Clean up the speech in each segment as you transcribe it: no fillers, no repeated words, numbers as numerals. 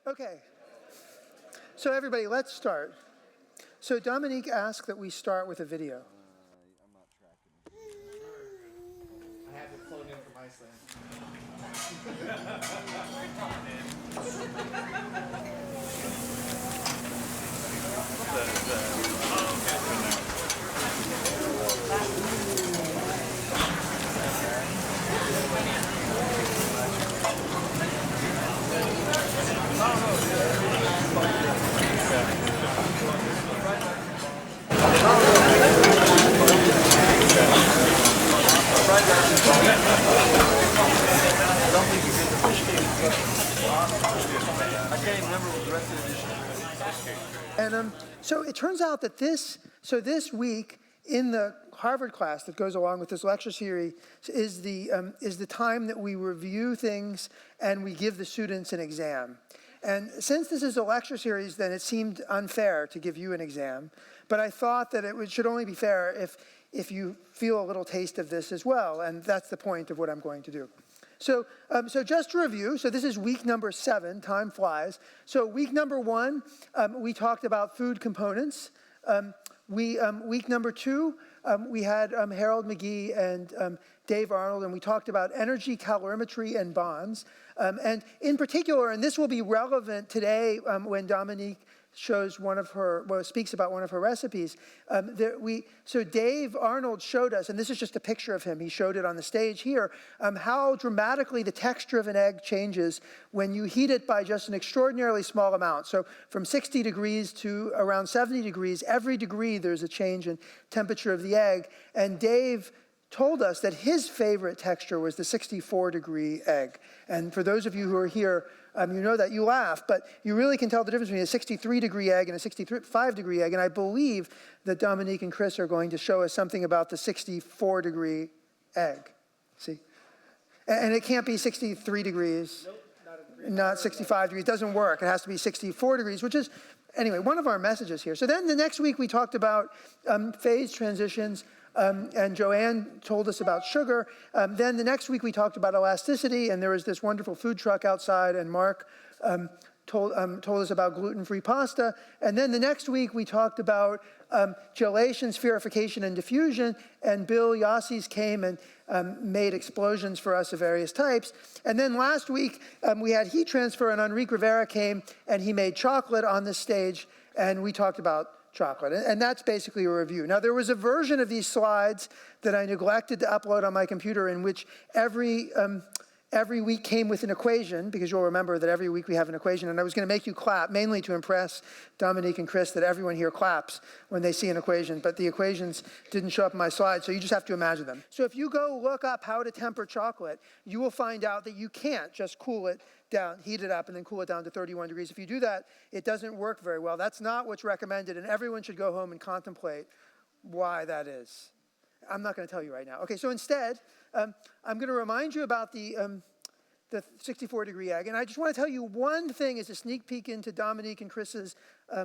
Okay. So everybody, let's start. So Dominique asked that we start with a video. I'm not tracking. I have it flown in from Iceland. I can't even remember what the rest of the dish is. And so it turns out that this week in the Harvard class that goes along with this lecture series is the time that we review things and we give the students an exam. And since this is a lecture series, then it seemed unfair to give you an exam. But I thought that it should only be fair if you feel a little taste of this as well. And that's the point of what I'm going to do. So just to review, so this is week number 7, time flies. So week number 1, we talked about food components. Week number 2, we had Harold McGee and Dave Arnold, and we talked about energy calorimetry and bonds. And in particular, and this will be relevant today when Dominique speaks about one of her recipes. So Dave Arnold showed us, and this is just a picture of him, he showed it on the stage here, how dramatically the texture of an egg changes when you heat it by just an extraordinarily small amount. So from 60 degrees to around 70 degrees, every degree there's a change in temperature of the egg. And Dave told us that his favorite texture was the 64-degree egg. And for those of you who are here, you know that. You laugh, but you really can tell the difference between a 63-degree egg and a 65-degree egg. And I believe that Dominique and Chris are going to show us something about the 64-degree egg. See? And it can't be 63 degrees. Nope, not 65 degrees. It doesn't work. It has to be 64 degrees, which is, anyway, one of our messages here. So then the next week we talked about phase transitions. And Joanne told us about sugar. Then the next week we talked about elasticity, and there was this wonderful food truck outside, and Mark told us about gluten-free pasta. And then the next week we talked about gelation, spherification, and diffusion, and Bill Yassies came and made explosions for us of various types. And then last week we had heat transfer, and Enrique Rivera came, and he made chocolate on this stage, and we talked about chocolate. And that's basically a review. Now, there was a version of these slides that I neglected to upload on my computer in which every week came with an equation, because you'll remember that every week we have an equation, and I was going to make you clap, mainly to impress Dominique and Chris that everyone here claps when they see an equation, but the equations didn't show up in my slides, so you just have to imagine them. So if you go look up how to temper chocolate, you will find out that you can't just cool it down, heat it up, and then cool it down to 31 degrees. If you do that, it doesn't work very well. That's not what's recommended, and everyone should go home and contemplate why that is. I'm not going to tell you right now. Okay, so instead, I'm going to remind you about the 64-degree egg. And I just want to tell you one thing as a sneak peek into Dominique and Chris's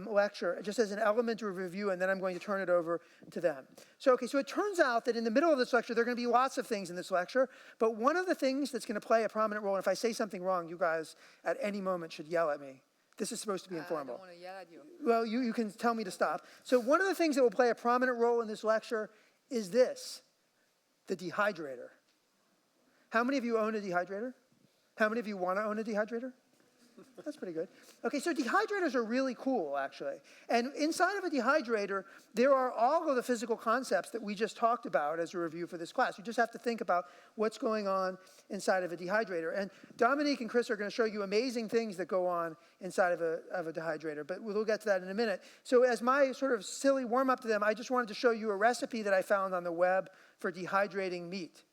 lecture, just as an element of review, and then I'm going to turn it over to them. So it turns out that in the middle of this lecture, there are going to be lots of things in this lecture, but one of the things that's going to play a prominent role, and if I say something wrong, you guys at any moment should yell at me. This is supposed to be informal. I don't want to yell at you. Well, you can tell me to stop. So one of the things that will play a prominent role in this lecture is this, the dehydrator. How many of you own a dehydrator? How many of you want to own a dehydrator? That's pretty good. Okay, so dehydrators are really cool, actually. And inside of a dehydrator, there are all of the physical concepts that we just talked about as a review for this class. You just have to think about what's going on inside of a dehydrator. And Dominique and Chris are going to show you amazing things that go on inside of a dehydrator, but we'll get to that in a minute. So as my sort of silly warm-up to them, I just wanted to show you a recipe that I found on the web for dehydrating meat,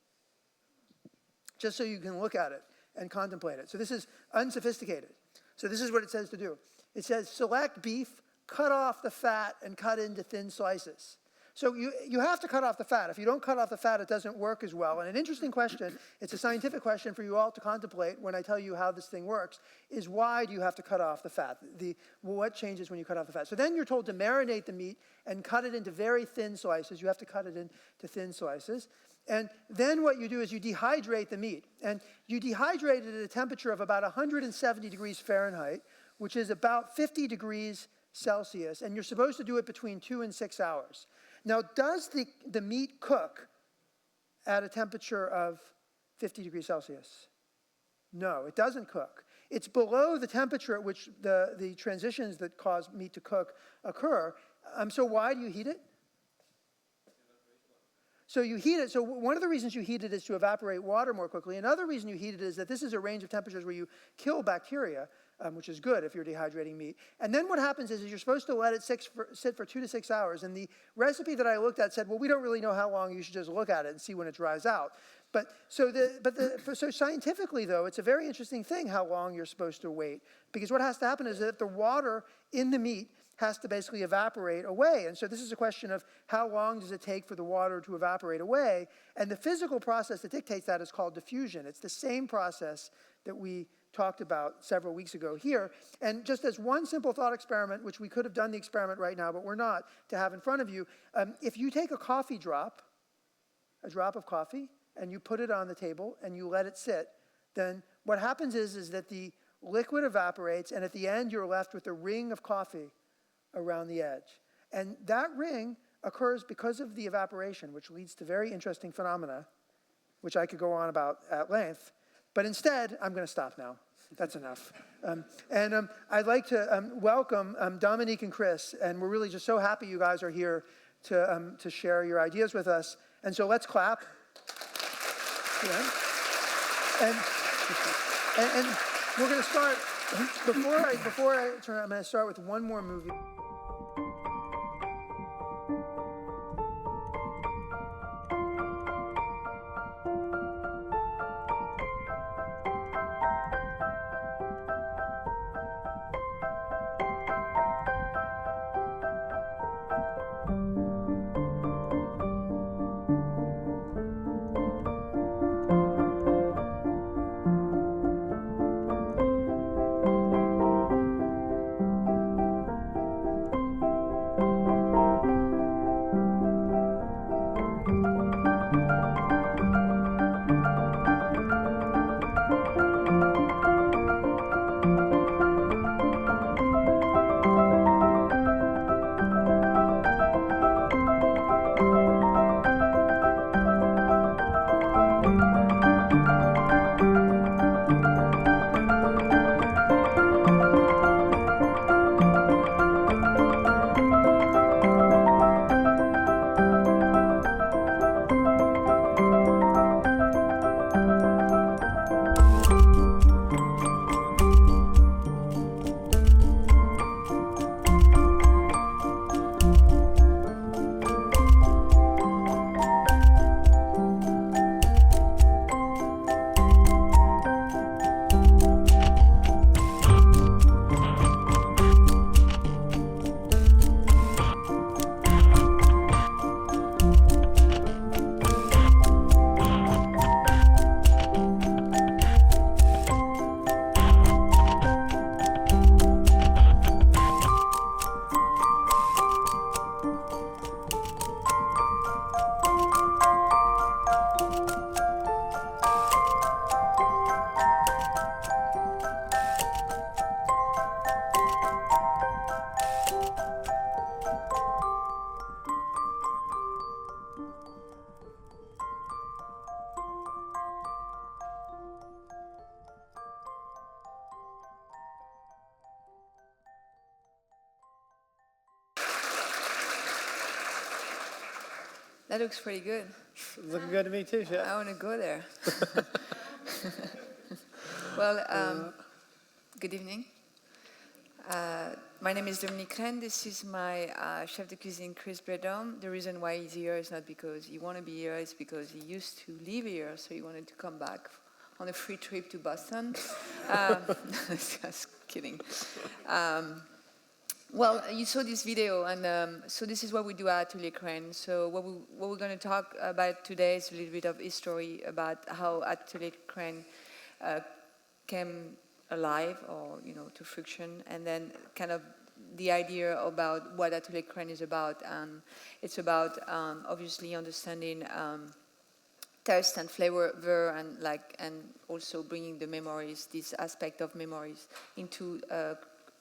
just so you can look at it and contemplate it. So this is unsophisticated. So this is what it says to do. It says, select beef, cut off the fat, and cut into thin slices. So you have to cut off the fat. If you don't cut off the fat, it doesn't work as well. And an interesting question, it's a scientific question for you all to contemplate when I tell you how this thing works, is why do you have to cut off the fat? What changes when you cut off the fat? So then you're told to marinate the meat and cut it into very thin slices. You have to cut it into thin slices. And then what you do is you dehydrate the meat. And you dehydrate it at a temperature of about 170 degrees Fahrenheit, which is about 50 degrees Celsius, and you're supposed to do it between 2 and 6 hours. Now, does the meat cook at a temperature of 50 degrees Celsius? No, it doesn't cook. It's below the temperature at which the transitions that cause meat to cook occur. So why do you heat it? So you heat it. So one of the reasons you heat it is to evaporate water more quickly. Another reason you heat it is that this is a range of temperatures where you kill bacteria, which is good if you're dehydrating meat. And then what happens is you're supposed to let it sit for 2 to 6 hours. And the recipe that I looked at said, well, we don't really know how long. You should just look at it and see when it dries out. So scientifically, though, it's a very interesting thing how long you're supposed to wait. Because what has to happen is that the water in the meat has to basically evaporate away. And so this is a question of how long does it take for the water to evaporate away. And the physical process that dictates that is called diffusion. It's the same process that we talked about several weeks ago here. And just as one simple thought experiment, which we could have done the experiment right now, but we're not, to have in front of you, if you take a drop of coffee, and you put it on the table and you let it sit, then what happens is that the liquid evaporates, and at the end you're left with a ring of coffee around the edge. And that ring occurs because of the evaporation, which leads to very interesting phenomena, which I could go on about at length. But instead, I'm going to stop now. That's enough. I'd like to welcome Dominique and Chris, and we're really just so happy you guys are here to share your ideas with us. And so let's clap. Yeah. And we're going to start, before I turn, I'm going to start with one more movie. That looks pretty good. Looking good to me too, Chef. I want to go there. Well, good evening. My name is Dominique Crenn. This is my chef de cuisine, Chris Bredom. The reason why he's here is not because he want to be here, it's because he used to live here, so he wanted to come back on a free trip to Boston. Just kidding. Well, you saw this video, and so this is what we do at Atelier Crenn. So what we're going to talk about today is a little bit of history about how Atelier Crenn came alive, or to fruition, and then kind of the idea about what Atelier Crenn is about. And it's about obviously understanding taste and flavor, and also bringing the memories, this aspect of memories, into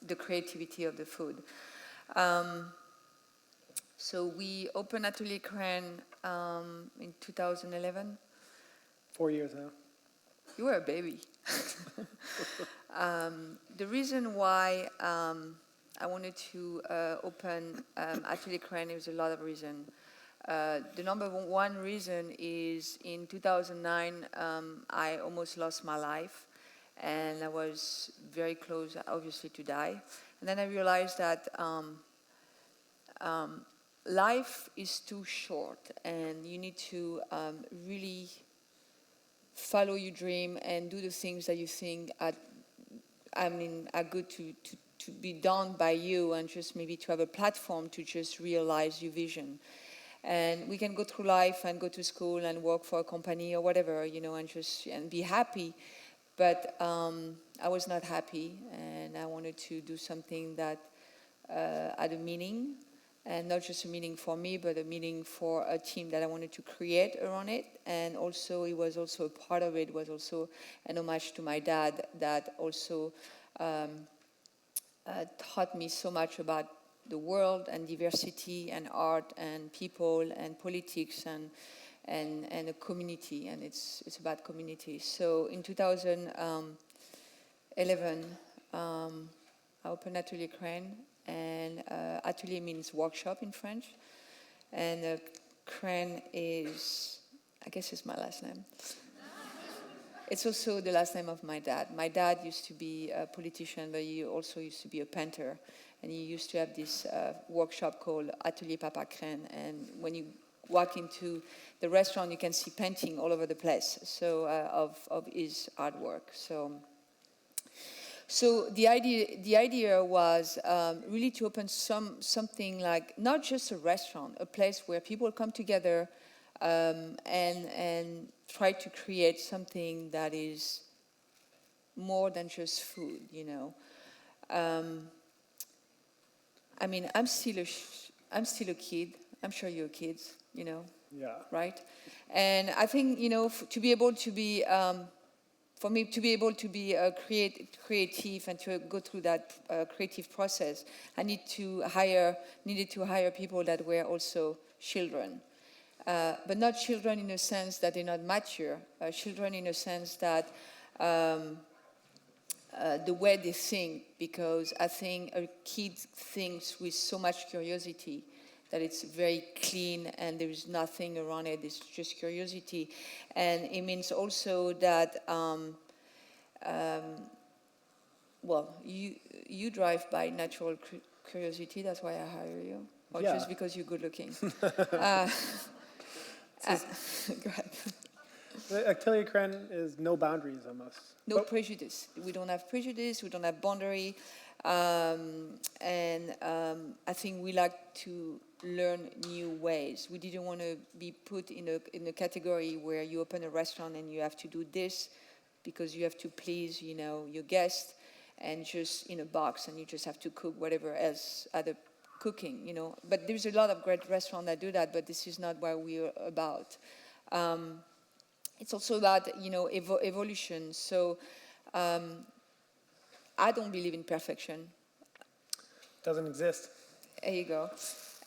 the creativity of the food. So we opened Atelier Crenn in 2011. 4 years now. You were a baby. The reason why I wanted to open Atelier Crenn, there was a lot of reasons. The number one reason is in 2009, I almost lost my life, and I was very close, obviously, to die. And then I realized that life is too short, and you need to really follow your dream and do the things that you think are good to be done by you, and just maybe to have a platform to just realize your vision. And we can go through life and go to school and work for a company or whatever, and be happy. But I was not happy, and I wanted to do something that had a meaning, and not just a meaning for me, but a meaning for a team that I wanted to create around it. And also, it was also a part of it was also an homage to my dad that also taught me so much about the world and diversity and art and people and politics and a community, and it's about community. So in 2011, I opened Atelier Crenn, and Atelier means workshop in French, and Crenn is, I guess it's my last name. It's also the last name of my dad. My dad used to be a politician, but he also used to be a painter. And he used to have this workshop called Atelier Papa Crenn. And when you walk into the restaurant, you can see painting all over the place, so of his artwork. So the idea was really to open something like not just a restaurant, a place where people come together and try to create something that is more than just food, I'm still a kid. I'm sure you're kids, Yeah. right? And I think, to be able to be, for me to be able to be creative and to go through that creative process, I needed to hire people that were also children. But not children in a sense that they're not mature, children in a sense that the way they think, because I think a kid thinks with so much curiosity that it's very clean and there is nothing around it, it's just curiosity. And it means also that, you drive by natural curiosity, that's why I hire you, or Yeah. just because you're good looking. Go ahead. The Atelier Crenn is no boundaries almost. No prejudice. We don't have prejudice. We don't have boundary. I think we like to learn new ways. We didn't want to be put in a category where you open a restaurant and you have to do this because you have to please, your guest, and just in a box, and you just have to cook whatever else other cooking, But there's a lot of great restaurants that do that, but this is not what we're about. It's also about, evolution. So I don't believe in perfection. Doesn't exist. There you go.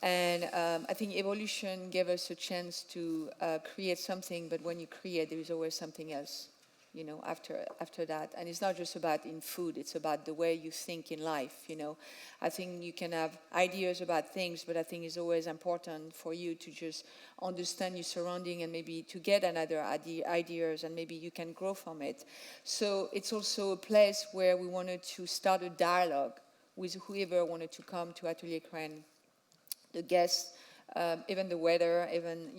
And I think evolution gave us a chance to create something, but when you create, there is always something else, after that. And it's not just about in food, it's about the way you think in life, I think you can have ideas about things, but I think it's always important for you to just understand your surrounding and maybe to get another ideas, and maybe you can grow from it. So it's also a place where we wanted to start a dialogue with whoever wanted to come to Atelier Crenn, the guests, even the weather, even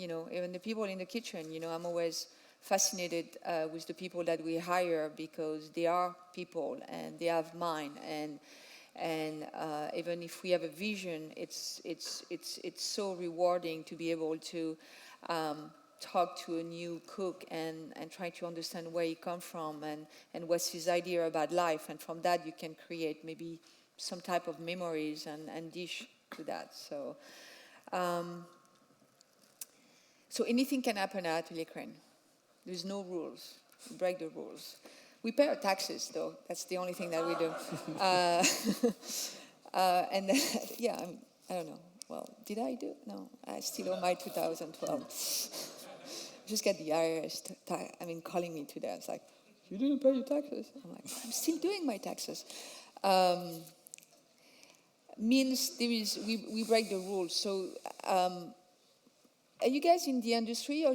the people in the kitchen. I'm always fascinated with the people that we hire, because they are people and they have mind, and even if we have a vision, it's so rewarding to be able to talk to a new cook and try to understand where he comes from and what's his idea about life, and from that you can create maybe some type of memories and dish to that. So anything can happen at Atelier Crenn. There's no rules. You break the rules. We pay our taxes, though. That's the only thing that we do. And yeah, I don't know. Well, did I do? No, I still owe my 2012. Just get the IRS calling me today. It's like, you didn't pay your taxes. I'm like, I'm still doing my taxes. Means we break the rules. So are you guys in the industry, or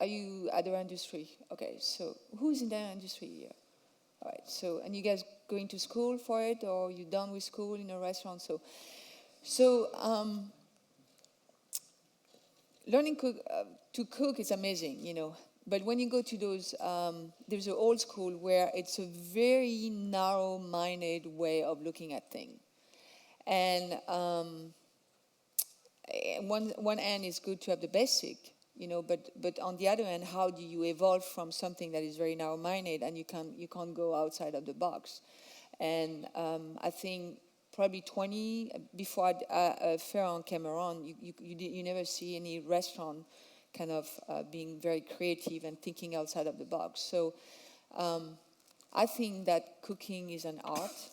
are you other industry? Okay, so who's in the industry here? All right, so, and you guys going to school for it, or you done with school in a restaurant? So learning to cook is amazing, but when you go to those, there's an old school where it's a very narrow-minded way of looking at things. And one end is good to have the basic, but on the other hand, how do you evolve from something that is very narrow-minded and you can't go outside of the box? And I think probably before Ferran came around, you never see any restaurant kind of being very creative and thinking outside of the box. So I think that cooking is an art,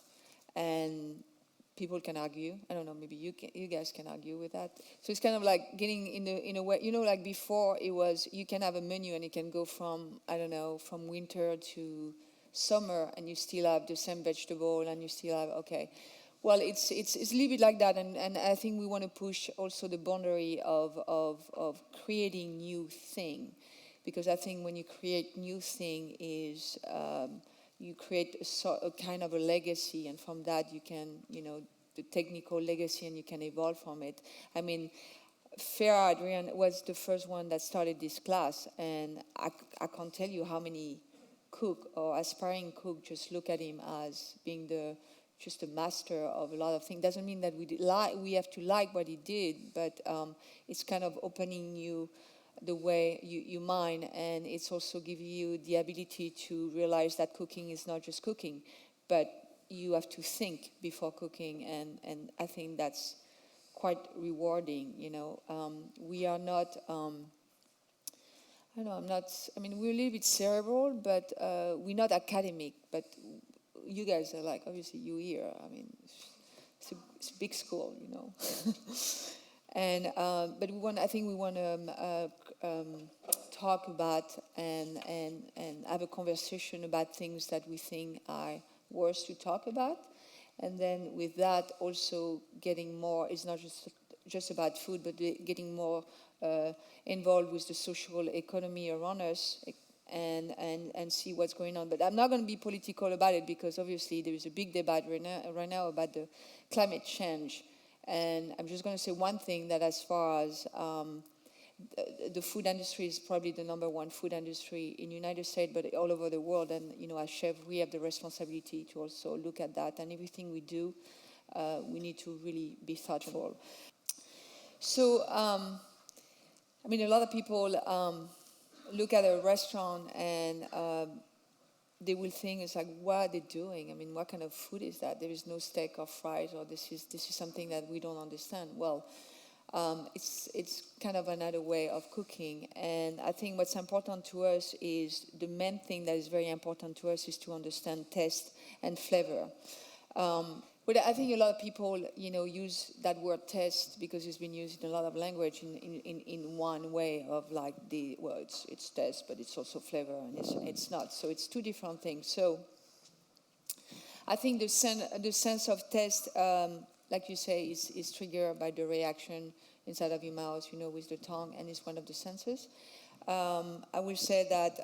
and people can argue. I don't know, maybe you guys can argue with that. So it's kind of like getting in a way, like before it was, you can have a menu and it can go from, I don't know, from winter to summer, and you still have the same vegetable, and you still have, okay. Well, it's a little bit like that, and I think we want to push also the boundary of creating new thing, because I think when you create new thing is you create a kind of a legacy, and from that you can, the technical legacy, and you can evolve from it. I mean, Farah Adrian was the first one that started this class, and I can't tell you how many cook or aspiring cook just look at him as being just a master of a lot of things. Doesn't mean that we have to like what he did, but it's kind of opening you the way you mind, and it's also giving you the ability to realize that cooking is not just cooking, but you have to think before cooking, and I think that's quite rewarding. We are not. we're a little bit cerebral, but we're not academic. But you guys are like, obviously, you here. I mean, it's a big school, And but I think we want to talk about and have a conversation about things that we think are worth to talk about, and then with that also getting more. It's not just about food, but getting more involved with the social economy around us. And see what's going on. But I'm not going to be political about it, because obviously there is a big debate right now about the climate change. And I'm just going to say one thing, that as far as the food industry is probably the number one food industry in the United States, but all over the world. And, as chef, we have the responsibility to also look at that. And everything we do, we need to really be thoughtful. So, a lot of people look at a restaurant and they will think, it's like, what are they doing? What kind of food is that? There is no steak or fries, or this is something that we don't understand. Well, it's kind of another way of cooking. And I think what's important to us is, the main thing that is very important to us is to understand taste and flavor. But I think a lot of people, use that word taste because it's been used in a lot of language in one way of like it's taste, but it's also flavor, and it's not. So it's two different things. So I think the sense of taste, like you say, is triggered by the reaction inside of your mouth, with the tongue, and it's one of the senses. I will say that,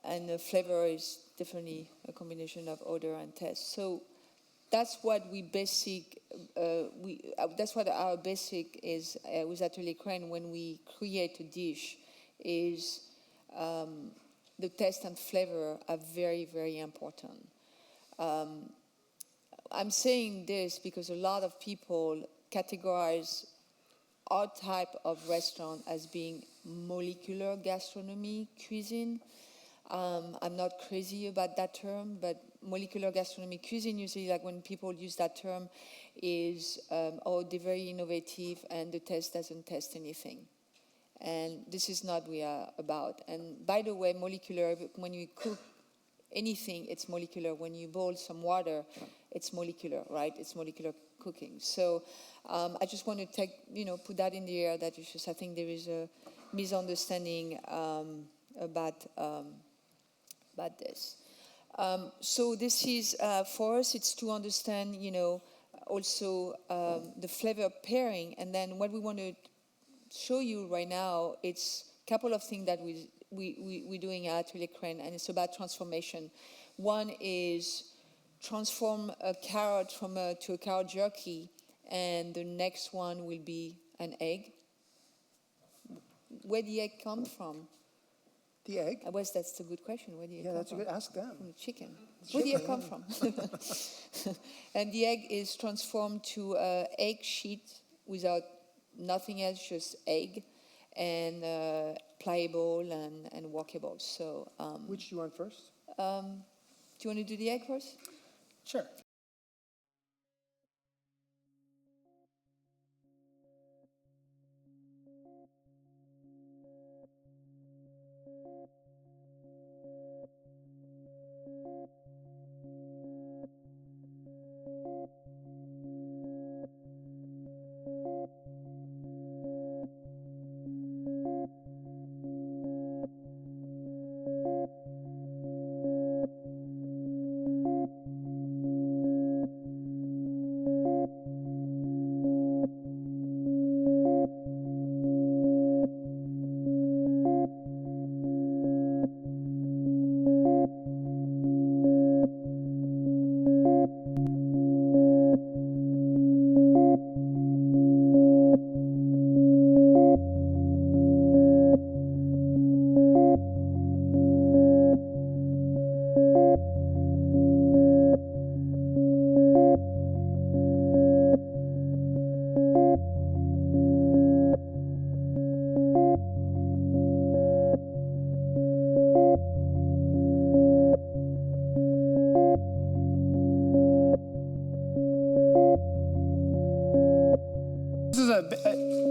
and the flavor is definitely a combination of odor and taste. So that's what that's what our basic is with Atelier Crenn when we create a dish, is the taste and flavor are very, very important. I'm saying this because a lot of people categorize our type of restaurant as being molecular gastronomy cuisine. I'm not crazy about that term, but molecular gastronomy cuisine, usually, like when people use that term, is they're very innovative and the taste doesn't taste anything. And this is not what we are about. And by the way, molecular, when you cook anything, it's molecular. When you boil some water, it's molecular, right? It's molecular cooking. So I just want to put that in the air, that it's just, I think there is a misunderstanding about this. So this is, for us, it's to understand, also the flavor pairing. And then what we want to show you right now, it's a couple of things that we're doing at Atelier Crenn, and it's about transformation. One is transform a carrot to a carrot jerky, and the next one will be an egg. Where the egg come from? The egg? That's a good question. Where do you come That's from? a good, ask them. From the chicken. Where do you come from? And the egg is transformed to an egg sheet without nothing else, just egg, and pliable and walkable. So, Which do you want first? do you want to do the egg first? Sure.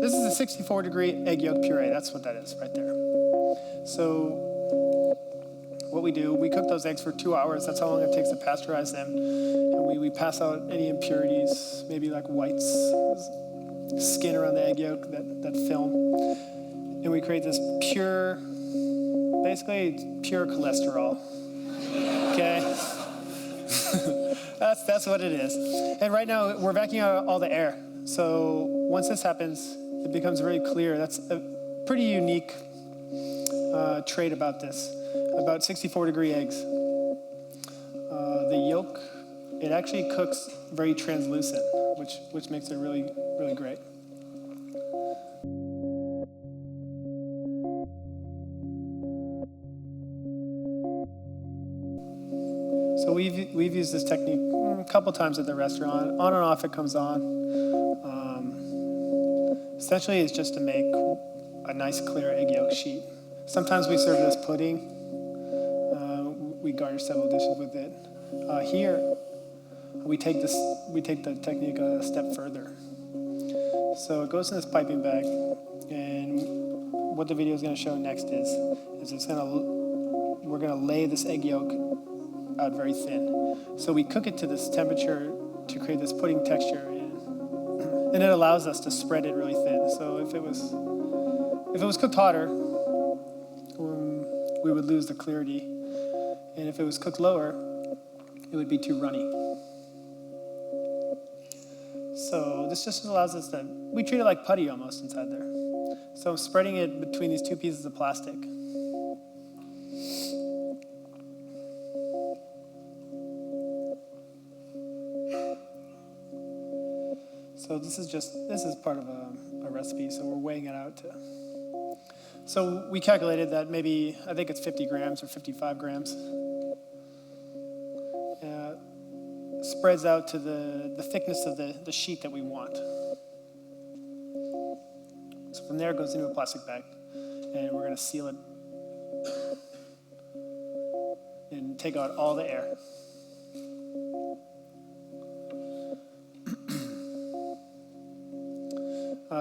This is a 64-degree egg yolk puree. That's what that is right there. So what we do, we cook those eggs for 2 hours. That's how long it takes to pasteurize them. And we pass out any impurities, maybe like whites, skin around the egg yolk, that film. And we create this pure, basically pure cholesterol. Okay? That's what it is. And right now, we're vacuuming out all the air. So once this happens, it becomes very clear. That's a pretty unique trait about this, about 64-degree eggs. The yolk, it actually cooks very translucent, which makes it really, really great. So we've used this technique a couple times at the restaurant. On and off it comes on. Essentially, it's just to make a nice clear egg yolk sheet. Sometimes we serve this pudding. We garnish several dishes with it. Here, we take the technique a step further. So it goes in this piping bag, and what the video is going to show next is we're going to lay this egg yolk out very thin. So we cook it to this temperature to create this pudding texture, and it allows us to spread it really thin. So if it was cooked hotter, we would lose the clarity, and if it was cooked lower, it would be too runny. So this just allows us to, we treat it like putty almost inside there. So I'm spreading it between these two pieces of plastic. So this is part of a recipe, so we're weighing it out. So we calculated that maybe, I think it's 50 grams or 55 grams. Spreads out to the thickness of the sheet that we want. So from there it goes into a plastic bag, and we're going to seal it and take out all the air.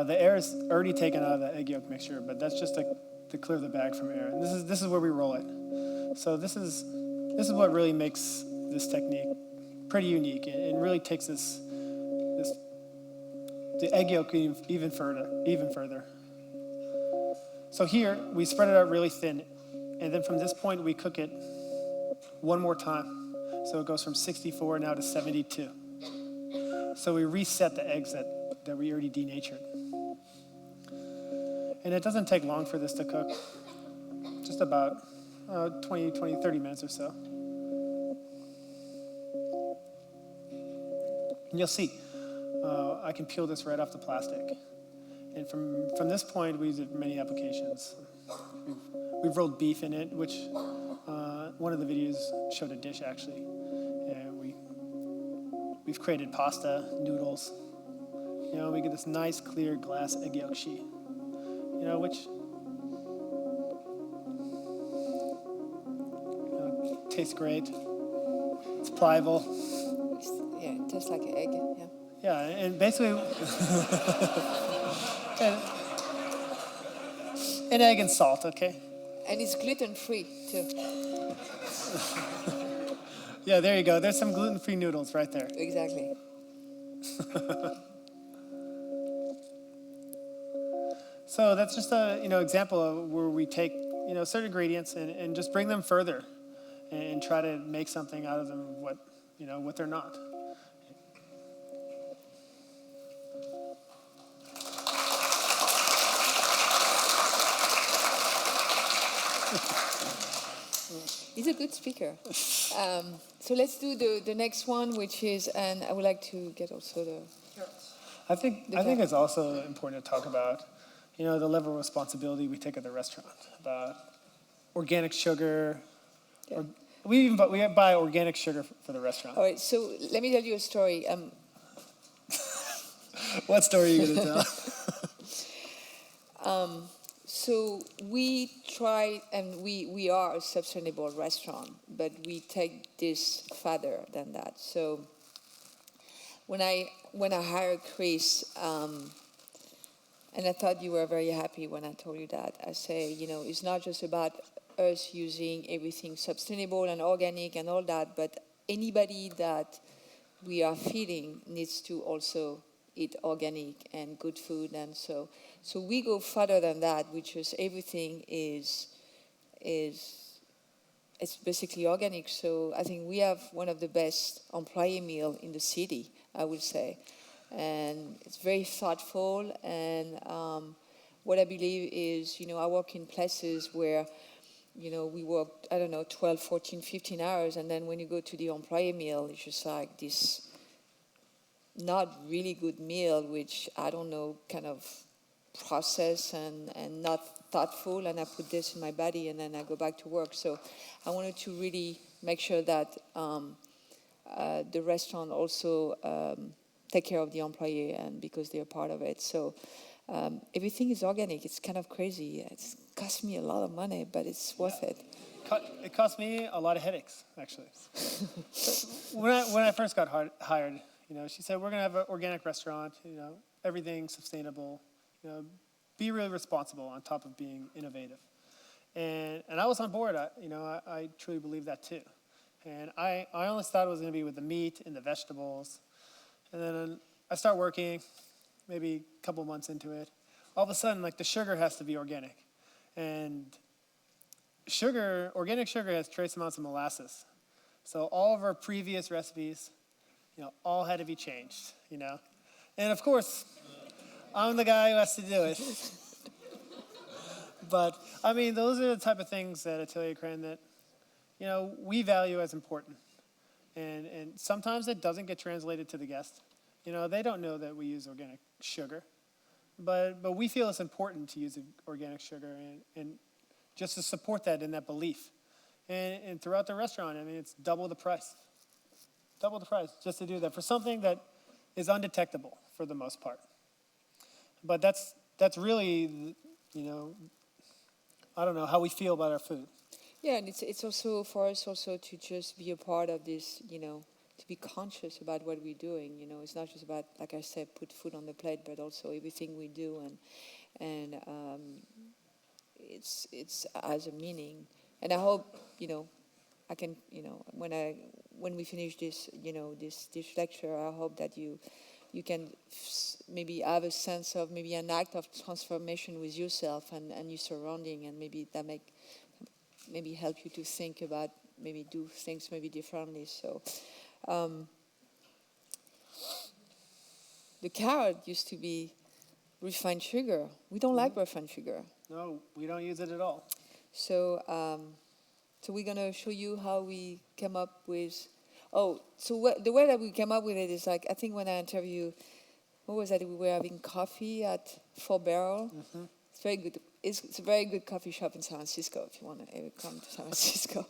The air is already taken out of the egg yolk mixture, but that's just to clear the bag from air. And this is where we roll it. So this is what really makes this technique pretty unique. It really takes the egg yolk even further. So here we spread it out really thin, and then from this point we cook it one more time. So it goes from 64 now to 72. So we reset the eggs that we already denatured. And it doesn't take long for this to cook, just about 30 minutes or so. And you'll see, I can peel this right off the plastic. And from this point, we did many applications. We've rolled beef in it, which one of the videos showed a dish actually. And we've created pasta, noodles. We get this nice clear glass egg yolk sheet. Which tastes great. It's pliable. Yeah, it tastes like an egg. Yeah. Yeah, and basically, an egg and salt, okay? And it's gluten-free too. Yeah, there you go. There's some gluten-free noodles right there. Exactly. So that's just a example of where we take certain ingredients and just bring them further and try to make something out of them what they're not. He's a good speaker. So let's do the next one, which is, and I would like to get also the. I think it's also important to talk about the level of responsibility we take at the restaurant, about organic sugar. Yeah. We buy organic sugar for the restaurant. All right, so let me tell you a story. What story are you going to tell? So we try, and we are a sustainable restaurant, but we take this further than that. So when I hired Chris, and I thought you were very happy when I told you that. I say, it's not just about us using everything sustainable and organic and all that, but anybody that we are feeding needs to also eat organic and good food. And so we go further than that, which is everything is it's basically organic. So I think we have one of the best employee meal in the city, I would say. And it's very thoughtful, and what I believe is, I work in places where, we work, 12, 14, 15 hours, and then when you go to the employee meal, it's just like this not really good meal, which I don't know, kind of process and not thoughtful, and I put this in my body, and then I go back to work. So I wanted to really make sure that the restaurant also take care of the employee, and because they're part of it. So everything is organic. It's kind of crazy. It's cost me a lot of money, but it's worth it. It cost me a lot of headaches, actually. When I first got hired, she said, we're going to have an organic restaurant, everything sustainable, be really responsible on top of being innovative. And I was on board. I truly believe that too. And I always thought it was going to be with the meat and the vegetables. And then I start working, maybe a couple months into it. All of a sudden, the sugar has to be organic. And organic sugar has trace amounts of molasses. So all of our previous recipes, all had to be changed, And of course, I'm the guy who has to do it. But, those are the type of things at Atelier Crenn that, we value as important. And sometimes it doesn't get translated to the guest. They don't know that we use organic sugar. But we feel it's important to use organic sugar and just to support that in that belief. And throughout the restaurant, it's double the price. Double the price just to do that for something that is undetectable for the most part. But that's really, I don't know, how we feel about our food. Yeah, and it's also for us also to just be a part of this, to be conscious about what we're doing. It's not just about, like I said, put food on the plate, but also everything we do, and it's has a meaning. And I hope I can when we finish this this lecture, I hope that you can maybe have a sense of maybe an act of transformation with yourself and your surrounding, and maybe that maybe help you to think about maybe do things maybe differently. So the carrot used to be refined sugar. We don't like refined sugar. No, we don't use it at all. So so we're gonna show you how we came up with. Oh, so the way that we came up with it is like, I think when I interviewed, what was that? We were having coffee at 4 Barrel. Mm-hmm. It's very good. It's a very good coffee shop in San Francisco if you want to ever come to San Francisco.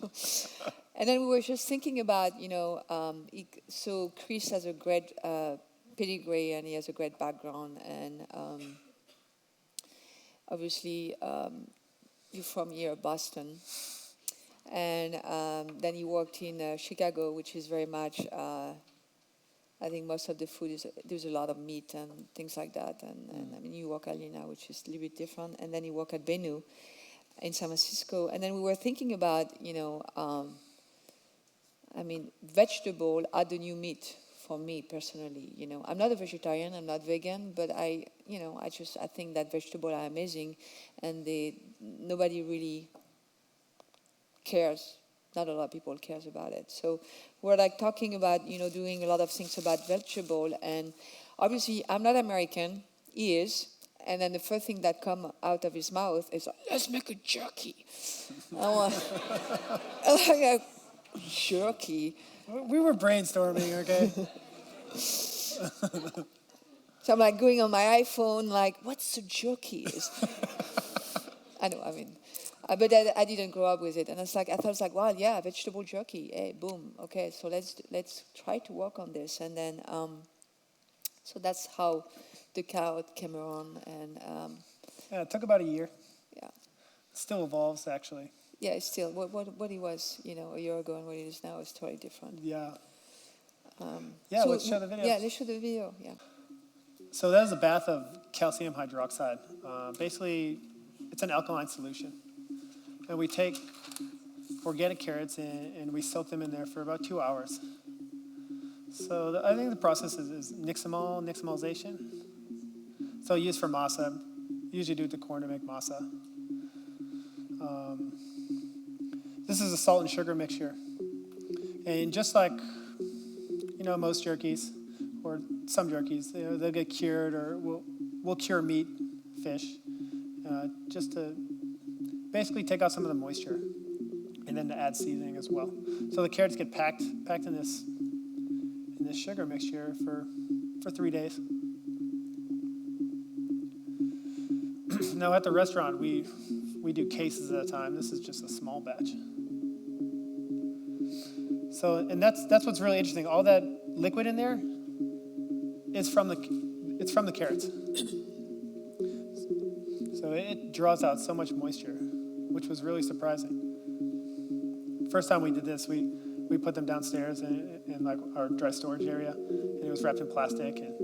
And then we were just thinking about, so Chris has a great pedigree and he has a great background, and obviously you're from here, Boston. And then he worked in Chicago, which is very much, I think most of the food there's a lot of meat and things like that. And I mean, you work at Alina, which is a little bit different. And then you work at Benu in San Francisco. And then we were thinking about, I mean, vegetable are the new meat for me personally. I'm not a vegetarian, I'm not vegan, but I think that vegetables are amazing, and nobody really cares. Not a lot of people cares about it. So we're like talking about, doing a lot of things about vegetable. And obviously I'm not American, he is. And then the first thing that come out of his mouth is, let's make a jerky. I'm like, jerky? We were brainstorming, okay? So I'm like going on my iPhone, like, what's a jerky? I know, I mean, but I didn't grow up with it, and I thought, wow, yeah, vegetable jerky. Hey, boom. Okay, so let's try to work on this, and then so that's how the carrot came around, and Yeah, it took about a year. yeah, It still evolves, actually. yeah, it's still what it was, a year ago, and what it is now is totally different. Yeah. So Let's show the video. Yeah, let's show the video. Yeah. So that is a bath of calcium hydroxide. Basically, it's an alkaline solution. And we take organic carrots and we soak them in there for about 2 hours. So I think the process is nixtamalization. So used for masa. Usually do it to corn to make masa. This is a salt and sugar mixture. And just like, most jerkies, or some jerkies, they'll get cured, or we'll cure meat, fish, just to basically take out some of the moisture, and then to add seasoning as well. So the carrots get packed in this sugar mixture for 3 days. Now at the restaurant, we do cases at a time. This is just a small batch. So, and that's what's really interesting. All that liquid in there is from the carrots. So it draws out so much moisture, which was really surprising. First time we did this, we put them downstairs in like our dry storage area, and it was wrapped in plastic. And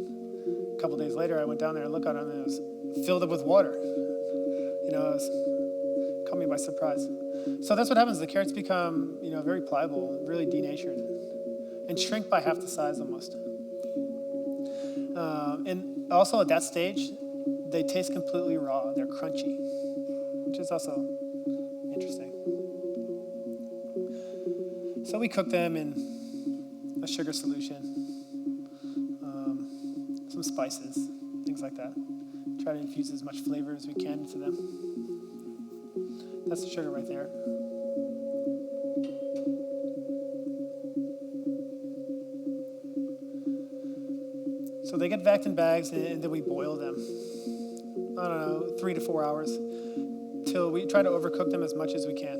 a couple days later, I went down there and looked at them, and it was filled up with water. It caught me by surprise. So that's what happens. The carrots become, very pliable, really denatured, and shrink by half the size almost. And also at that stage, they taste completely raw. They're crunchy, which is also interesting. So we cook them in a sugar solution, some spices, things like that. Try to infuse as much flavor as we can into them. That's the sugar right there. So they get vacuumed in bags, and then we boil them. 3 to 4 hours, till we try to overcook them as much as we can.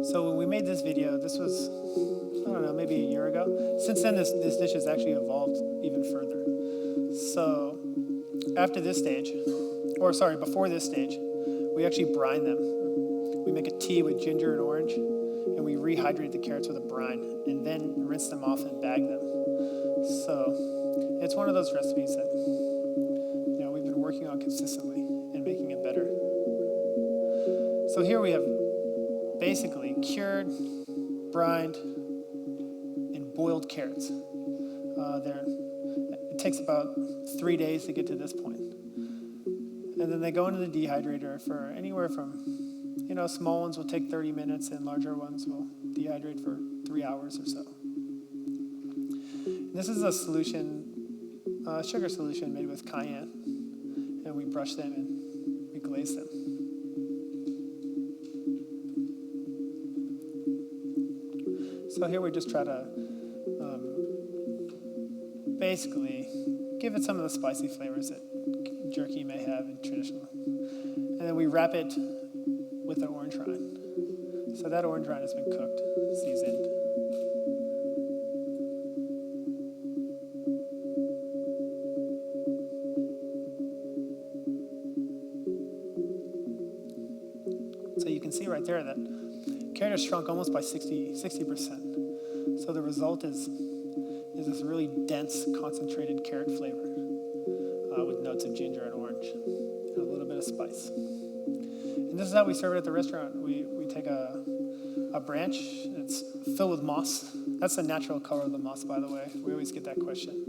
So when we made this video, this was, don't know, maybe a year ago. Since then, this dish has actually evolved even further. So after this stage, before this stage, we actually brine them. We make a tea with ginger and orange, and we rehydrate the carrots with a brine, and then rinse them off and bag them. So it's one of those recipes that we've been working on consistently and making it better. So here we have basically cured, brined, and boiled carrots. It takes about 3 days to get to this point. And then they go into the dehydrator for anywhere from, small ones will take 30 minutes and larger ones will dehydrate for 3 hours or so. And this is a solution, sugar solution made with cayenne. And we brush them and we glaze them. So here we just try to basically give it some of the spicy flavors that jerky may have in traditional. And then we wrap it with an orange rind. So that orange rind has been cooked, seasoned. So you can see right there that carrot has shrunk almost by 60%. So the result is this really dense, concentrated carrot flavor with notes of ginger and orange and a little bit of spice. And this is how we serve it at the restaurant. We take a branch that's filled with moss. That's the natural color of the moss, by the way. We always get that question.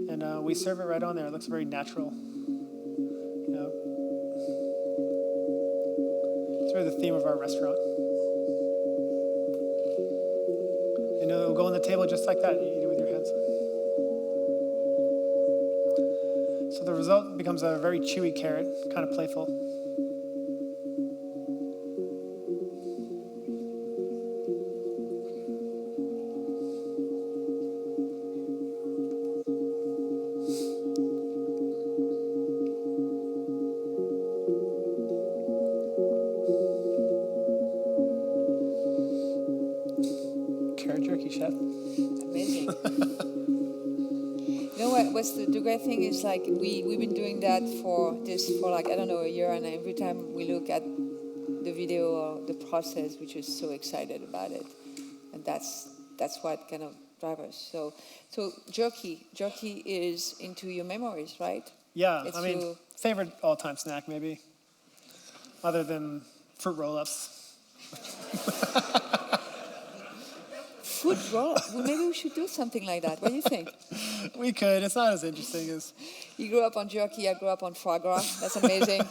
And we serve it right on there. It looks very natural. It's really the theme of our restaurant. It'll go on the table just like that. You eat it with your hands. So the result becomes a very chewy carrot, kind of playful. Carrot jerky, chef. Amazing. What's the great thing is we've been doing that for I don't know, a year, and every time we look at the video or the process, we're just so excited about it, and that's what kind of drives us. So jerky is into your memories, right? Yeah, It's favorite all-time snack maybe, other than fruit roll-ups. Food roll. Well, maybe we should do something like that. What do you think? We could. It's not as interesting as... You grew up on jerky. I grew up on foie gras. That's amazing.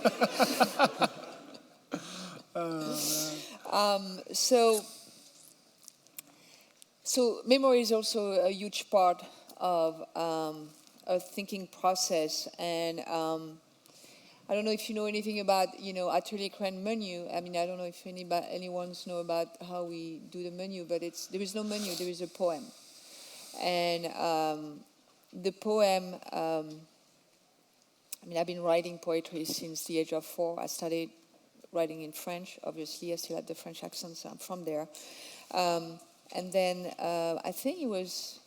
So memory is also a huge part of a thinking process, and I don't know if you know anything about Atelier Crenn menu. I don't know if anyone knows about how we do the menu, but there is no menu. There is a poem, and the poem. I've been writing poetry since the age of 4. I started writing in French. Obviously, I still have the French accent, so I'm from there. And then I think it was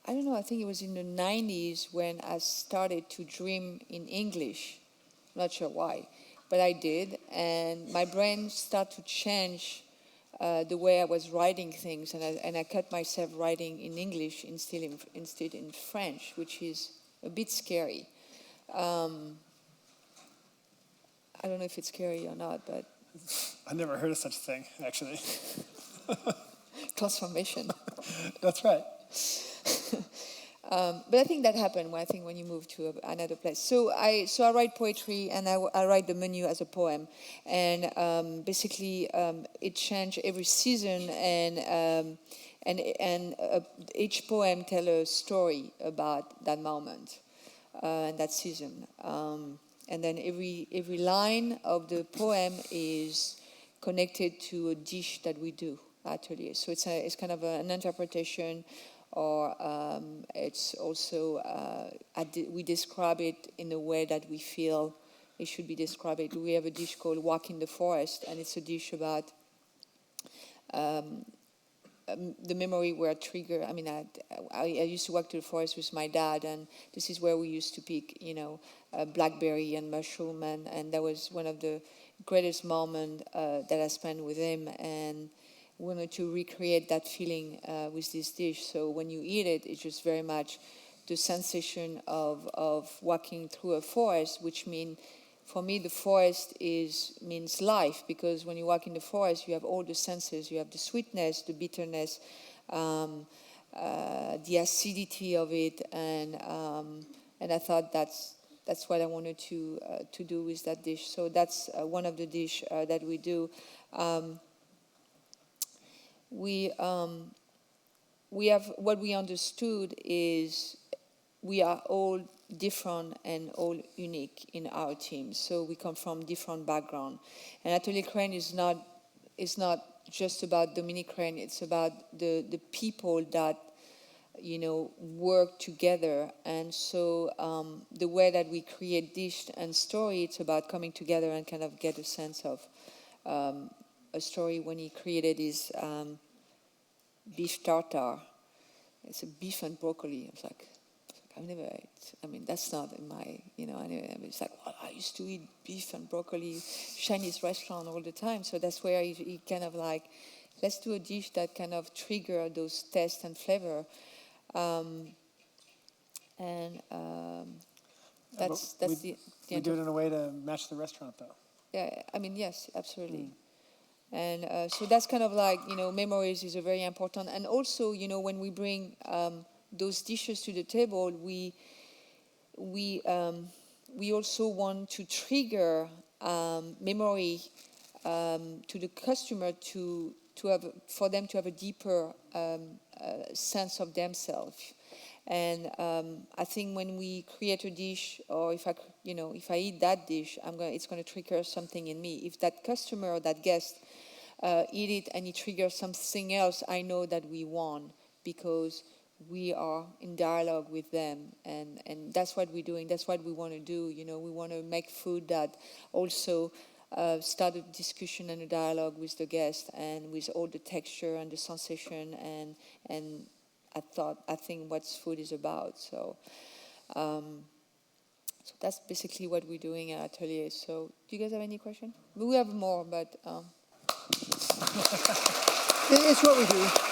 in the 90s when I started to dream in English. Not sure why, but I did. And my brain started to change the way I was writing things. And I cut myself writing in English instead in French, which is a bit scary. I don't know if it's scary or not, but... I've never heard of such a thing, actually. Transformation. That's right. But I think that happened when you move to another place. So I write poetry, and I write the menu as a poem, and basically it changed every season, and each poem tells a story about that moment and that season, and then every line of the poem is connected to a dish that we do atelier. So it's kind of an interpretation. Or it's also, we describe it in a way that we feel it should be described. We have a dish called Walk in the Forest, and it's a dish about the memory were triggered. I mean, I used to walk to the forest with my dad, and this is where we used to pick, blackberry and mushroom, and that was one of the greatest moments that I spent with him, and wanted to recreate that feeling with this dish. So when you eat it, it's just very much the sensation of walking through a forest, which means, for me, the forest means life, because when you walk in the forest, you have all the senses. You have the sweetness, the bitterness, the acidity of it, and I thought that's what I wanted to do with that dish. So that's one of the dish that we do. We have, what we understood is we are all different and all unique in our team. So we come from different backgrounds. And Atelier Crenn is not just about Dominique Crenn, it's about the people that, work together. And so the way that we create dish and story, it's about coming together and kind of get a sense of a story. When he created his beef tartare, it's a beef and broccoli. I was like, I've never ate. I mean, that's not in my, anyway. It's like, well, I used to eat beef and broccoli, Chinese restaurant all the time. So that's where he kind of like, let's do a dish that kind of trigger those taste and flavor. That's the We do it in a way to match the restaurant, though. Yeah, I mean, yes, absolutely. And so that's kind of like, memories is a very important. And also, when we bring those dishes to the table, we also want to trigger memory to the customer for them to have a deeper sense of themselves. And I think when we create a dish, or if I eat that dish, it's going to trigger something in me. If that customer or that guest eat it and it triggers something else, I know that we won, because we are in dialogue with them, and that's what we're doing. That's what we want to do. We want to make food that also start a discussion and a dialogue with the guest, and with all the texture and the sensation, and I think what food is about. So that's basically what we're doing at Atelier. So do you guys have any questions? We have more, but It's what we do.